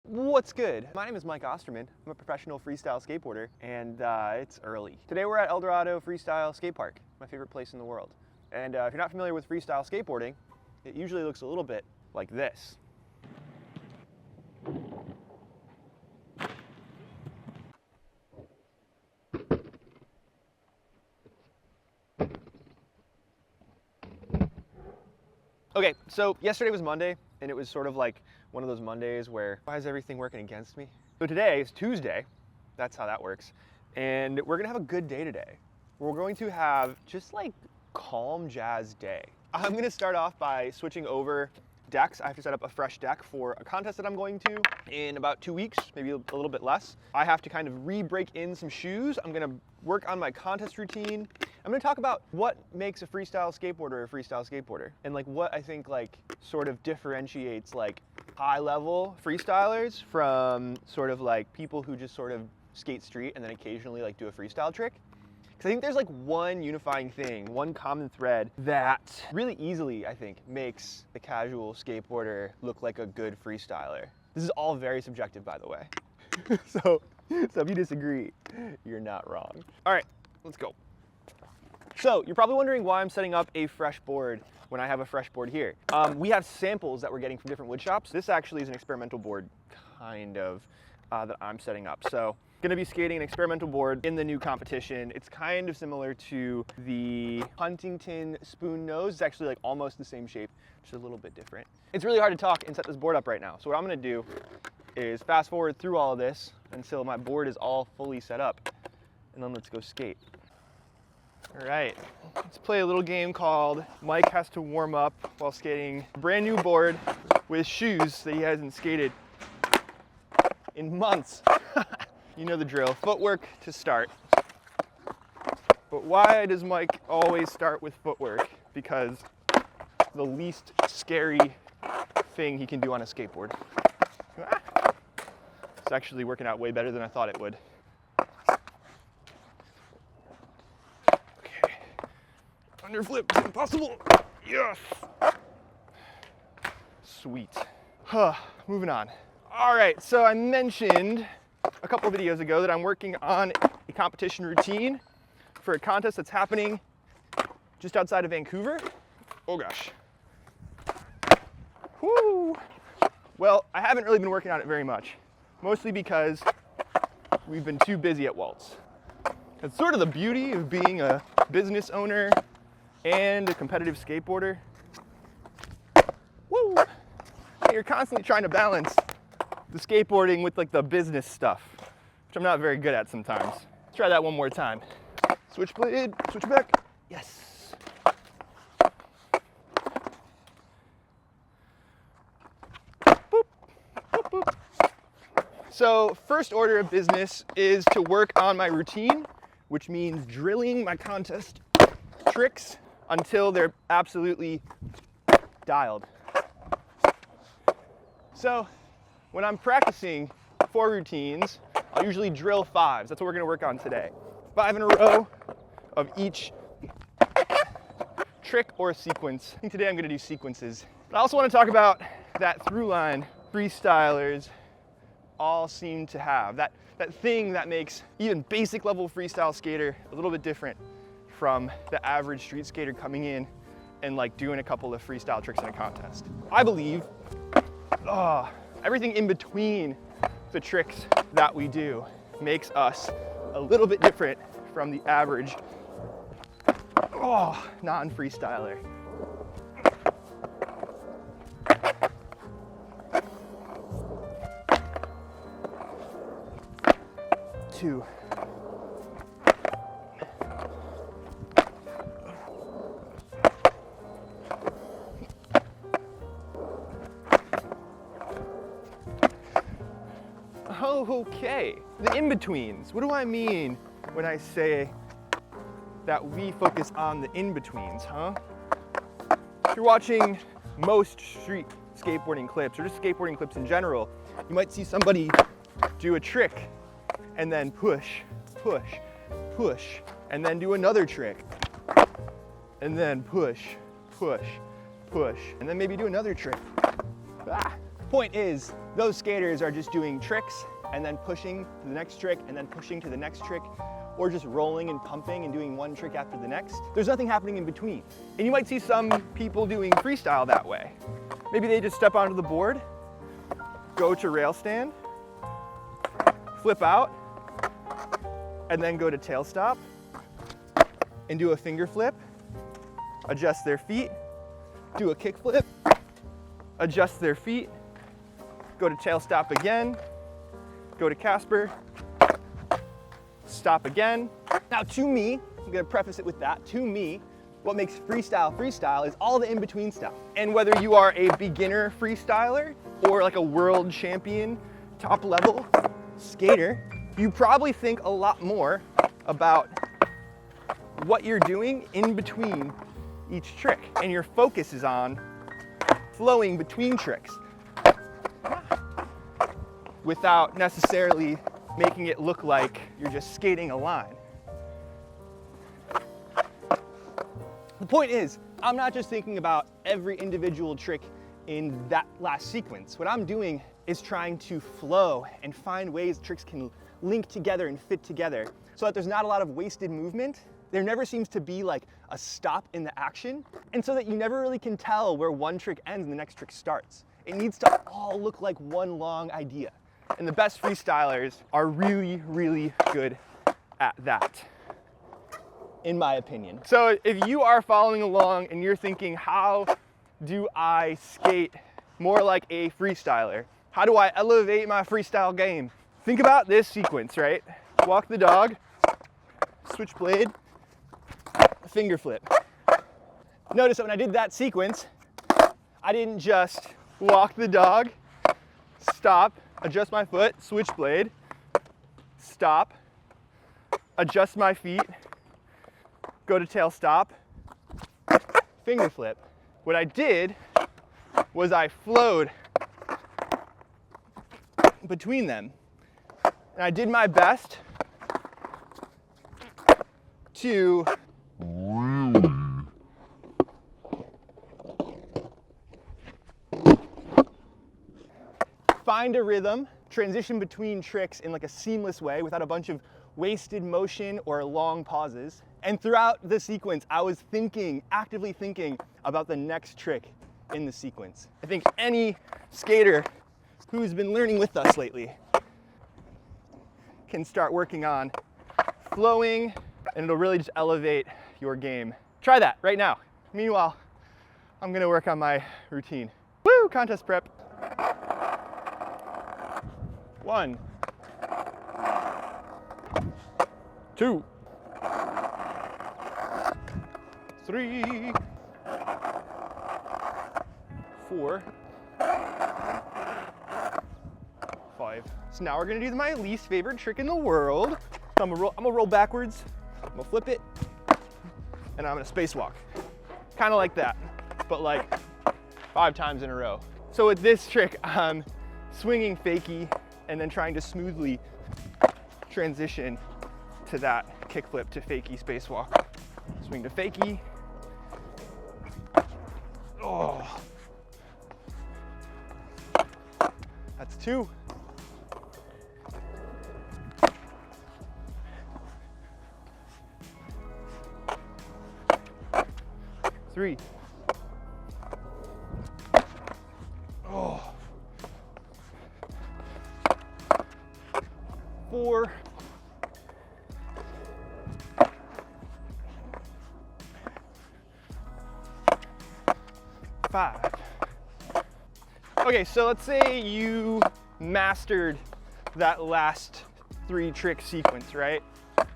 What's good? My name is Mike Osterman. I'm a professional freestyle skateboarder, and it's early. Today we're at El Dorado Freestyle Skate Park, my favorite place in the world. And if you're not familiar with freestyle skateboarding, it usually looks a little bit like this. Okay, so yesterday was Monday, and it was sort of like one of those Mondays where, why is everything working against me? So today is Tuesday, that's how that works, and we're gonna have a good day today. We're going to have just like calm jazz day. I'm gonna start off by switching over decks. I have to set up a fresh deck for a contest that I'm going to in about 2 weeks, maybe a little bit less. I have to kind of re-break in some shoes. I'm gonna work on my contest routine. I'm gonna talk about what makes a freestyle skateboarder and like what I think like sort of differentiates like high level freestylers from sort of like people who just sort of skate street and then occasionally like do a freestyle trick. Because I think there's like one unifying thing, one common thread that really easily, I think, makes the casual skateboarder look like a good freestyler. This is all very subjective, by the way. So if you disagree, you're not wrong. All right, let's go. So you're probably wondering why I'm setting up a fresh board when I have a fresh board here. We have samples that we're getting from different wood shops. This actually is an experimental board, kind of, that I'm setting up. So gonna be skating an experimental board in the new competition. It's kind of similar to the Huntington spoon nose. It's actually like almost the same shape, just a little bit different. It's really hard to talk and set this board up right now. So what I'm gonna do is fast forward through all of this until my board is all fully set up, and then let's go skate. All right, let's play a little game called Mike Has to Warm Up while skating a brand new board with shoes that he hasn't skated in months. You know the drill, footwork to start. But why does Mike always start with footwork? Because it's the least scary thing he can do on a skateboard. It's actually working out way better than I thought it would. Okay, underflip is impossible. Yes. Sweet. Moving on. All right, so I mentioned a couple of videos ago that I'm working on a competition routine for a contest that's happening just outside of Vancouver. Oh gosh. Woo! Well, I haven't really been working on it very much, mostly because we've been too busy at Waltz. It's sort of the beauty of being a business owner and a competitive skateboarder. Woo! You're constantly trying to balance the skateboarding with like the business stuff, which I'm not very good at sometimes. Let's try that one more time. Switch blade, switch back. Yes. Boop, boop, boop. So first order of business is to work on my routine, which means drilling my contest tricks until they're absolutely dialed. So when I'm practicing 4 routines, I'll usually drill 5s. That's what we're gonna work on today. 5 in a row of each trick or sequence. I think today I'm gonna do sequences. But I also wanna talk about that through line freestylers all seem to have. That thing that makes even basic level freestyle skater a little bit different from the average street skater coming in and like doing a couple of freestyle tricks in a contest. I believe, everything in between the tricks that we do makes us a little bit different from the average non-freestyler. Two. Okay, the in-betweens. What do I mean when I say that we focus on the in-betweens, huh? If you're watching most street skateboarding clips or just skateboarding clips in general, you might see somebody do a trick and then push, push, push, and then do another trick and then push, push, push, and then maybe do another trick. Point is, those skaters are just doing tricks and then pushing to the next trick and then pushing to the next trick, or just rolling and pumping and doing one trick after the next. There's nothing happening in between. And you might see some people doing freestyle that way. Maybe they just step onto the board, go to rail stand, flip out, and then go to tail stop and do a finger flip, adjust their feet, do a kick flip, adjust their feet, go to tail stop again, go to Casper, stop again. Now to me, I'm gonna preface it with that, to me, what makes freestyle is all the in-between stuff. And whether you are a beginner freestyler or like a world champion, top level skater, you probably think a lot more about what you're doing in between each trick. And your focus is on flowing between tricks without necessarily making it look like you're just skating a line. The point is, I'm not just thinking about every individual trick in that last sequence. What I'm doing is trying to flow and find ways tricks can link together and fit together so that there's not a lot of wasted movement. There never seems to be like a stop in the action, and so that you never really can tell where one trick ends and the next trick starts. It needs to all look like one long idea. And the best freestylers are really, really good at that, in my opinion. So if you are following along and you're thinking, how do I skate more like a freestyler? How do I elevate my freestyle game? Think about this sequence, right? Walk the dog, switch blade, finger flip. Notice that when I did that sequence, I didn't just walk the dog, stop, adjust my foot, switch blade, stop, adjust my feet, go to tail stop, finger flip. What I did was I flowed between them. And I did my best to find a rhythm, transition between tricks in like a seamless way without a bunch of wasted motion or long pauses. And throughout the sequence, I was actively thinking about the next trick in the sequence. I think any skater who's been learning with us lately can start working on flowing, and it'll really just elevate your game. Try that right now. Meanwhile, I'm gonna work on my routine. Woo, contest prep. 1, 2, 3, 4, 5. So now we're gonna do my least favorite trick in the world. So I'm gonna roll backwards, I'm gonna flip it, and I'm gonna spacewalk. Kind of like that, but like 5 times in a row. So with this trick, I'm swinging fakie and then trying to smoothly transition to that kickflip to fakie spacewalk. Swing to fakie. Oh. That's 2. Three. Oh. 4. 5. Okay, so let's say you mastered that last 3 trick sequence, right?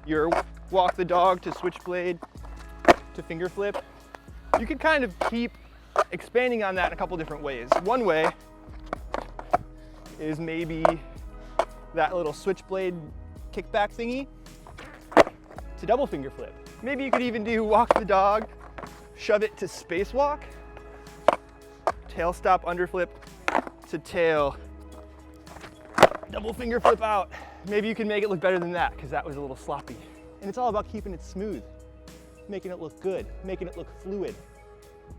Your walk the dog to switchblade to finger flip. You can kind of keep expanding on that in a couple different ways. One way is maybe that little switchblade kickback thingy to double finger flip. Maybe you could even do walk the dog, shove it to spacewalk, tail stop underflip to tail, double finger flip out. Maybe you can make it look better than that because that was a little sloppy. And it's all about keeping it smooth, making it look good, making it look fluid,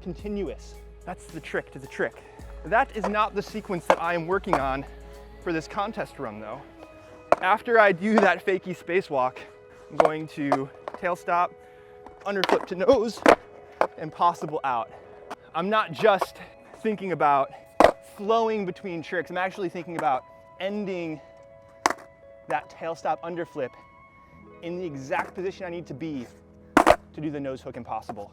continuous. That's the trick to the trick. That is not the sequence that I am working on for this contest run though. After I do that fakie spacewalk, I'm going to tail stop, underflip to nose, and possible out. I'm not just thinking about flowing between tricks, I'm actually thinking about ending that tail stop underflip in the exact position I need to be to do the nose hook impossible.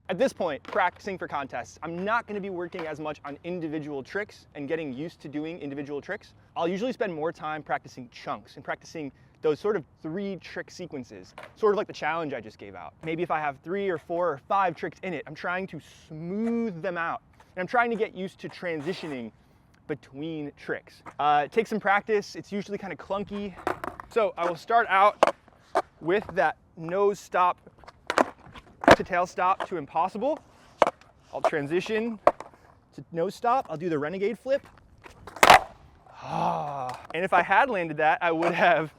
At this point, practicing for contests, I'm not going to be working as much on individual tricks and getting used to doing individual tricks. I'll usually spend more time practicing chunks and practicing those sort of 3 trick sequences, sort of like the challenge I just gave out. Maybe if I have 3 or 4 or 5 tricks in it, I'm trying to smooth them out. And I'm trying to get used to transitioning between tricks. It takes some practice. It's usually kind of clunky. So I will start out with that nose stop to tail stop to impossible. I'll transition to nose stop. I'll do the renegade flip. And if I had landed that, I would have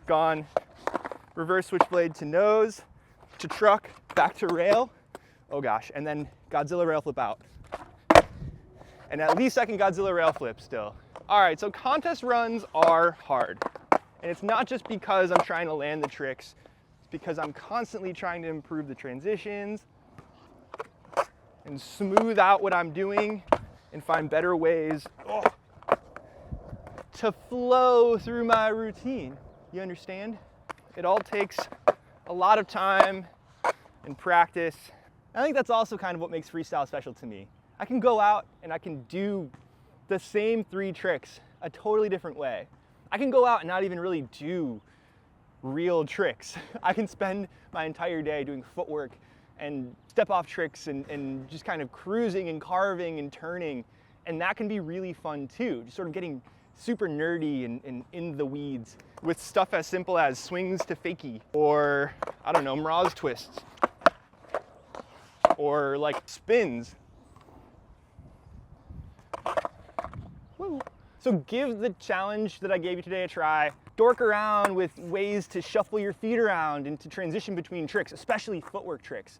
gone reverse switchblade to nose, to truck, back to rail. Oh gosh, and then Godzilla rail flip out. And at least I can Godzilla rail flip still. All right, so contest runs are hard. And it's not just because I'm trying to land the tricks, it's because I'm constantly trying to improve the transitions and smooth out what I'm doing and find better ways to flow through my routine. You understand? It all takes a lot of time and practice. I think that's also kind of what makes freestyle special to me. I can go out and I can do the same 3 tricks a totally different way. I can go out and not even really do real tricks. I can spend my entire day doing footwork and step-off tricks and just kind of cruising and carving and turning. And that can be really fun too, just sort of getting super nerdy and in the weeds with stuff as simple as swings to fakie, or I don't know, Mraz twists, or like spins. Woo. So give the challenge that I gave you today a try. Dork around with ways to shuffle your feet around and to transition between tricks, especially footwork tricks.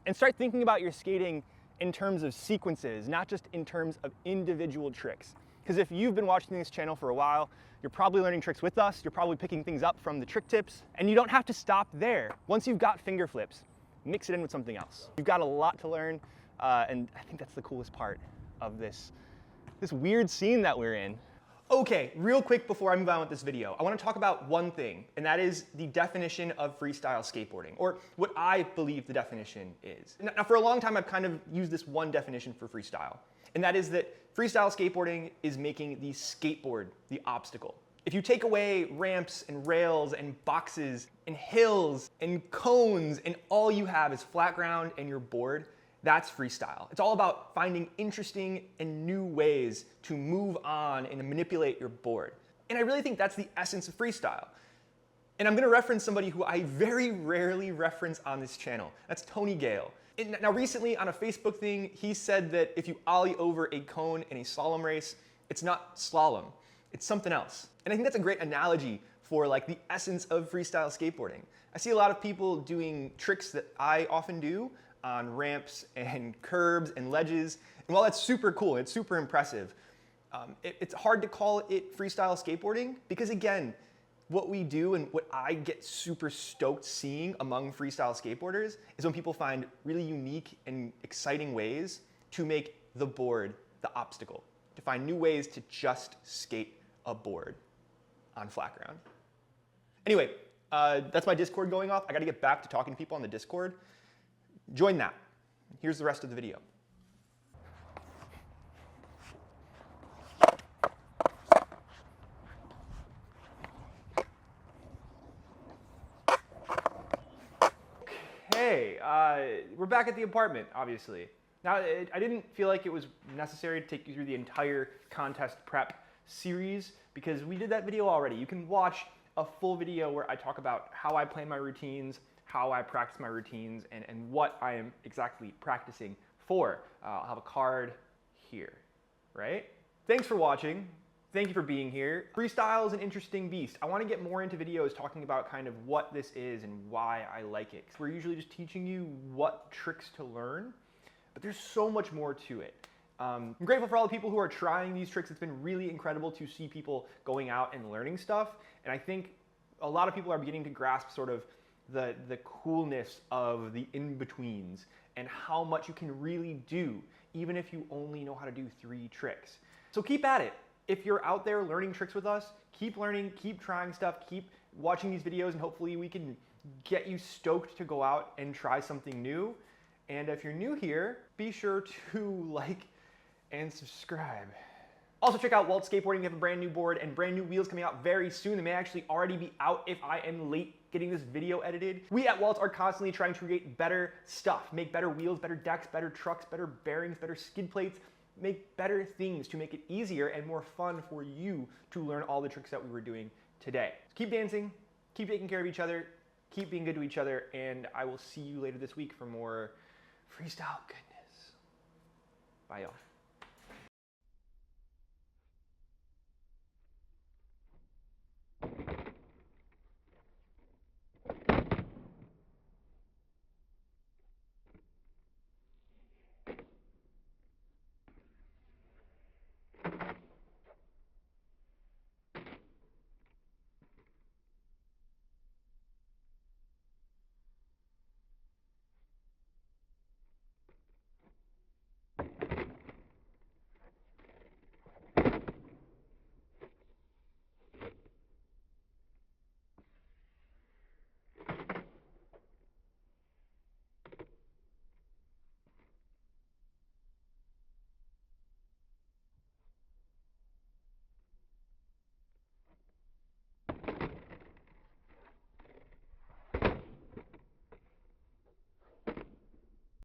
And start thinking about your skating in terms of sequences, not just in terms of individual tricks. Because if you've been watching this channel for a while, you're probably learning tricks with us, you're probably picking things up from the trick tips, and you don't have to stop there. Once you've got finger flips, mix it in with something else. You've got a lot to learn, and I think that's the coolest part of this weird scene that we're in. Okay, real quick before I move on with this video, I want to talk about one thing, and that is the definition of freestyle skateboarding, or what I believe the definition is. Now, for a long time, I've kind of used this one definition for freestyle, and that is that freestyle skateboarding is making the skateboard the obstacle. If you take away ramps and rails and boxes and hills and cones, and all you have is flat ground and your board, that's freestyle. It's all about finding interesting and new ways to move on and to manipulate your board. And I really think that's the essence of freestyle. And I'm gonna reference somebody who I very rarely reference on this channel. That's Tony Gale. And now recently on a Facebook thing, he said that if you ollie over a cone in a slalom race, it's not slalom, it's something else. And I think that's a great analogy for like the essence of freestyle skateboarding. I see a lot of people doing tricks that I often do on ramps and curbs and ledges. And while that's super cool, it's super impressive, it's hard to call it freestyle skateboarding because again, what we do and what I get super stoked seeing among freestyle skateboarders is when people find really unique and exciting ways to make the board the obstacle, to find new ways to just skate a board on flat ground. Anyway, that's my Discord going off. I gotta get back to talking to people on the Discord. Join that. Here's the rest of the video. Okay, we're back at the apartment, obviously. Now, I didn't feel like it was necessary to take you through the entire contest prep series because we did that video already. You can watch a full video where I talk about how I plan my routines, how I practice my routines, and what I am exactly practicing for. I'll have a card here. right? Thanks for watching. Thank you for being here. Freestyle is an interesting beast. I want to get more into videos talking about kind of what this is and why I like it. 'Cause we're usually just teaching you what tricks to learn, but there's so much more to it. I'm grateful for all the people who are trying these tricks. It's been really incredible to see people going out and learning stuff. And I think a lot of people are beginning to grasp sort of the coolness of the in-betweens and how much you can really do, even if you only know how to do 3 tricks. So keep at it. If you're out there learning tricks with us, keep learning, keep trying stuff, keep watching these videos, and hopefully we can get you stoked to go out and try something new. And if you're new here, be sure to like and subscribe. Also check out Waltz Skateboarding. We have a brand new board and brand new wheels coming out very soon. They may actually already be out if I am late getting this video edited. We at Waltz are constantly trying to create better stuff, make better wheels, better decks, better trucks, better bearings, better skid plates, make better things to make it easier and more fun for you to learn all the tricks that we were doing today. So keep dancing, keep taking care of each other, keep being good to each other, and I will see you later this week for more freestyle goodness. Bye, y'all.